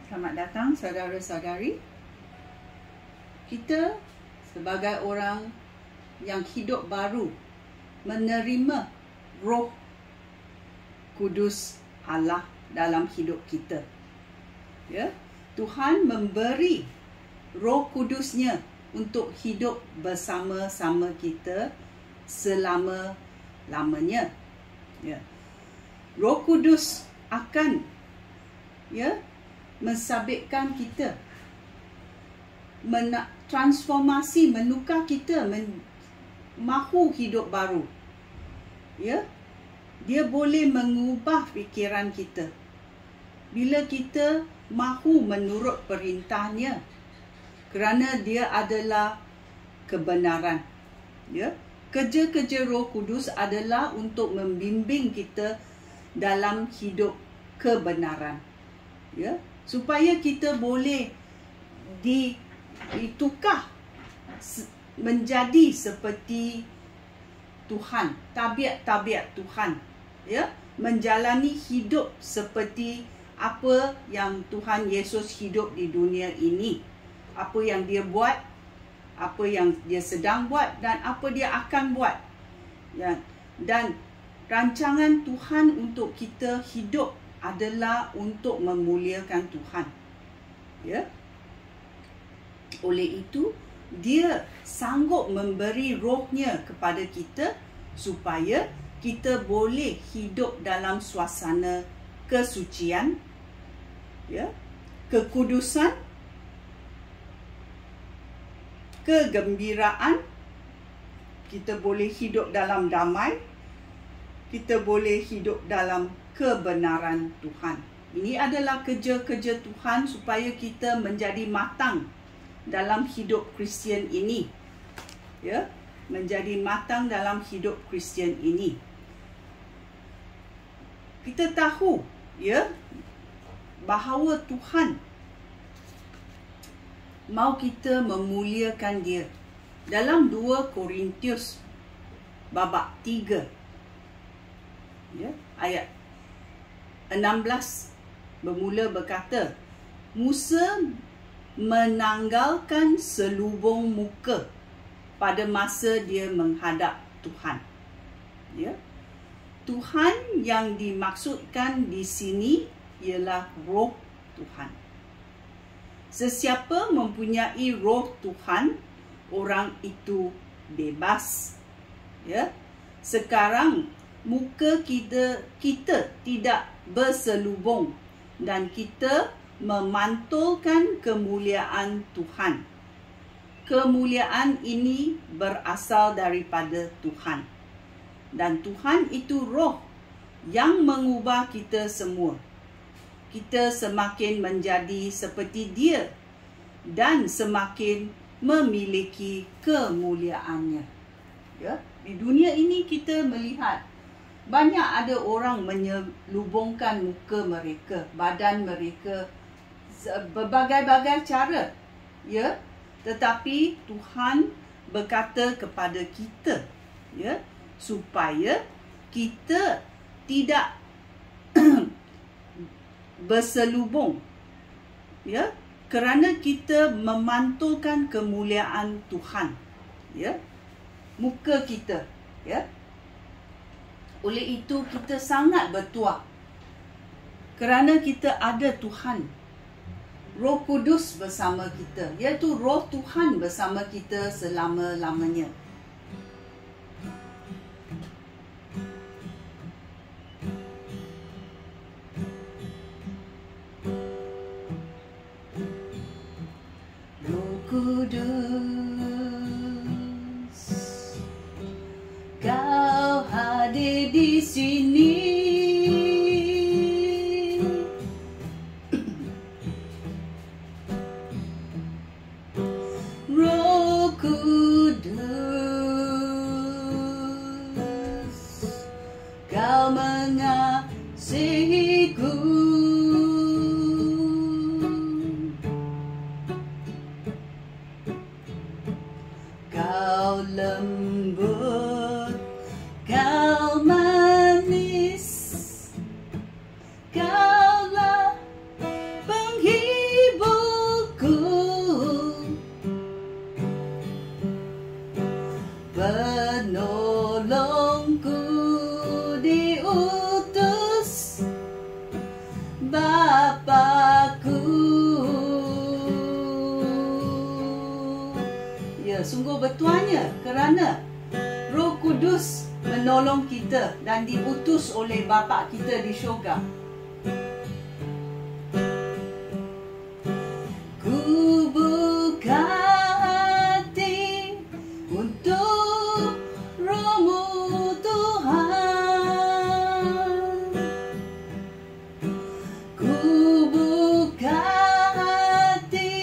Selamat datang saudara-saudari. Kita sebagai orang yang hidup baru menerima Roh Kudus Allah dalam hidup kita. Ya, Tuhan memberi Roh Kudusnya untuk hidup bersama-sama kita selama-lamanya. Ya. Roh Kudus akan mensabitkan kita, transformasi, menukar kita mahu hidup baru. Ya, dia boleh mengubah fikiran kita bila kita mahu menurut perintahnya, kerana dia adalah kebenaran. Ya, kerja-kerja Roh Kudus adalah untuk membimbing kita dalam hidup kebenaran. Ya, supaya kita boleh ditukar menjadi seperti Tuhan, tabiat-tabiat Tuhan, ya, menjalani hidup seperti apa yang Tuhan Yesus hidup di dunia ini, apa yang dia buat, apa yang dia sedang buat dan apa dia akan buat. Ya, dan rancangan Tuhan untuk kita hidup adalah untuk memuliakan Tuhan. Ya. Oleh itu, dia sanggup memberi rohnya kepada kita supaya kita boleh hidup dalam suasana kesucian, ya, kekudusan, kegembiraan. Kita boleh hidup dalam damai, kita boleh hidup dalam kebenaran Tuhan. Ini adalah kerja-kerja Tuhan supaya kita menjadi matang dalam hidup Kristian ini. Ya, menjadi matang dalam hidup Kristian ini. Kita tahu, ya, bahawa Tuhan mau kita memuliakan dia. Dalam 2 Korintius babak 3, ya, ayat 16 bermula berkata, Musa menanggalkan selubung muka pada masa dia menghadap Tuhan. Ya. Tuhan yang dimaksudkan di sini ialah Roh Tuhan. Sesiapa mempunyai Roh Tuhan, orang itu bebas. Ya. Sekarang muka kita tidak berselubung dan kita memantulkan kemuliaan Tuhan. Kemuliaan ini berasal daripada Tuhan. Dan Tuhan itu Roh yang mengubah kita semua. Kita semakin menjadi seperti dia dan semakin memiliki kemuliaannya. Ya, di dunia ini kita melihat banyak ada orang menyelubungkan muka mereka, badan mereka, berbagai-bagai cara. Ya, tetapi Tuhan berkata kepada kita, ya, supaya kita tidak berselubung, ya, kerana kita memantulkan kemuliaan Tuhan, ya, muka kita, ya. Oleh itu kita sangat bertuah kerana kita ada Tuhan, Roh Kudus bersama kita, iaitu Roh Tuhan bersama kita selama-lamanya. Roh Kudus, Kau hadir di sini. Roh Kudus, sungguh bertuahnya kerana Roh Kudus menolong kita dan diutus oleh Bapa kita di syurga. Ku buka hati untuk Roh-Mu Tuhan. Ku buka hati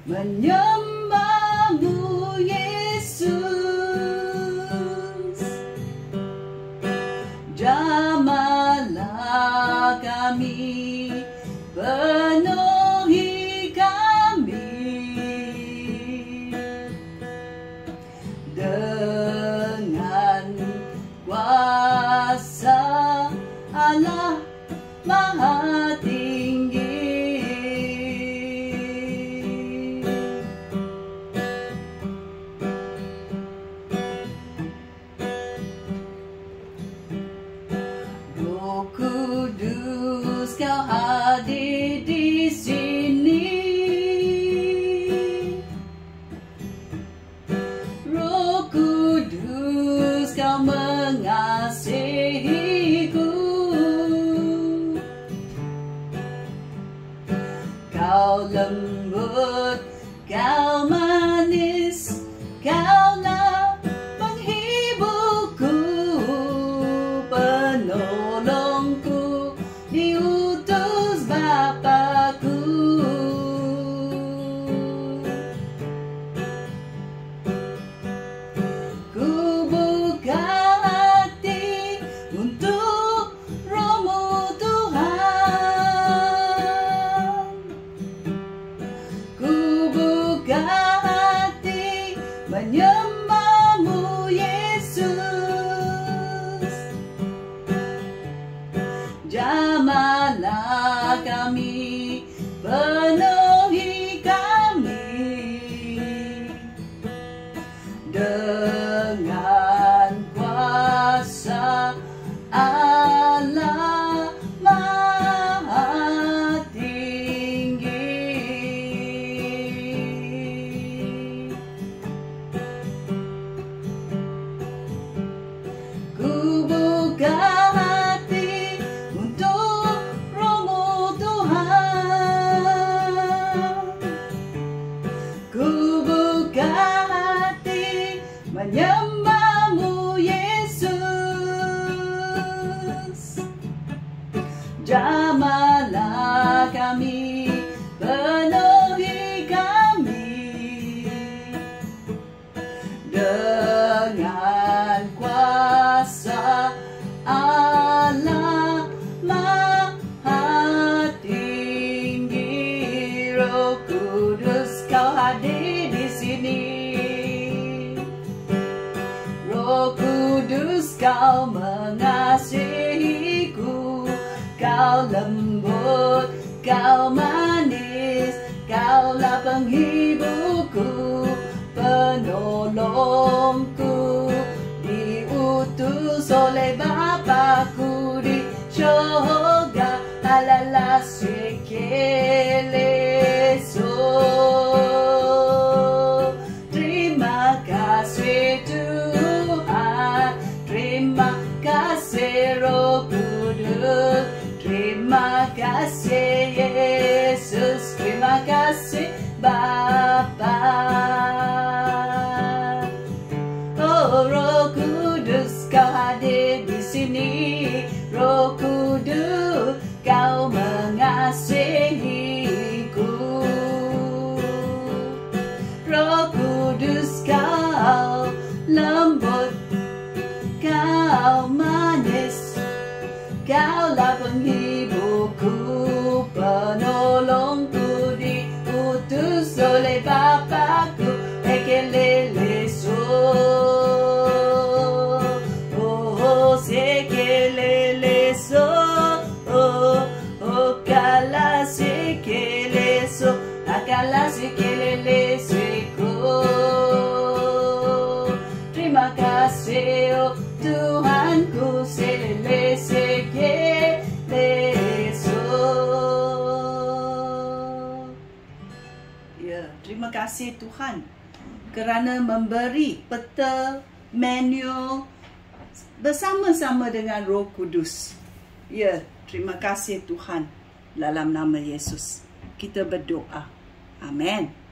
menyembah-Mu Yesus. Jamahlah kami, penuhi kami dengan kuasa Allah Maha Tinggi. Roh Kudus, Kau hadir di sini. Roh Kudus, Kau mengasihiku. Kau lembut, Kau manis, Kaulah penghiburku, penolongku, diutus Bapa-Ku. Ku buka hati untuk Roh-Mu Tuhan. Ku buka hati menyembah-Mu Yesus. Jamahlah kami, penuhi kami dengan kuasa Allah Maha Tinggi. Ku buka hati untuk Roh-Mu Tuhan. Ku buka hati menyembah-Mu Yesus. Jamahlah kami, penuhi kami dengan kuasa Allah Maha Tinggi. Roh Kudus, Kau hadir di sini. Roh Kudus, Kau mengasihiku. Kau lembut, Kau manis, Kaulah penghiburku, penolongku, diutus oleh Bapa-Ku di syurga. Halala sekeleso. Terima kasih Tuhan, terima kasih Roh Kudus, terima kasih Yesus, terima kasih Bapa. Oh Roh Kudus, Kau hadir di sini. Roh Kudus, Kau mengasihiku. Roh Kudus, Kau lembut, Kau manis, Kaulah penghiburku, penolongku, diutus oleh Bapa-Ku. Ekeleleso, oh sekeleleso, oh kala sekeleso, akala sekeleleso. Terima kasih oh Tuhanku, ya, terima kasih Tuhan. kerana memberi peta, manual bersama-sama dengan Roh Kudus. Ya, terima kasih Tuhan. Dalam nama Yesus kita berdoa. Amin.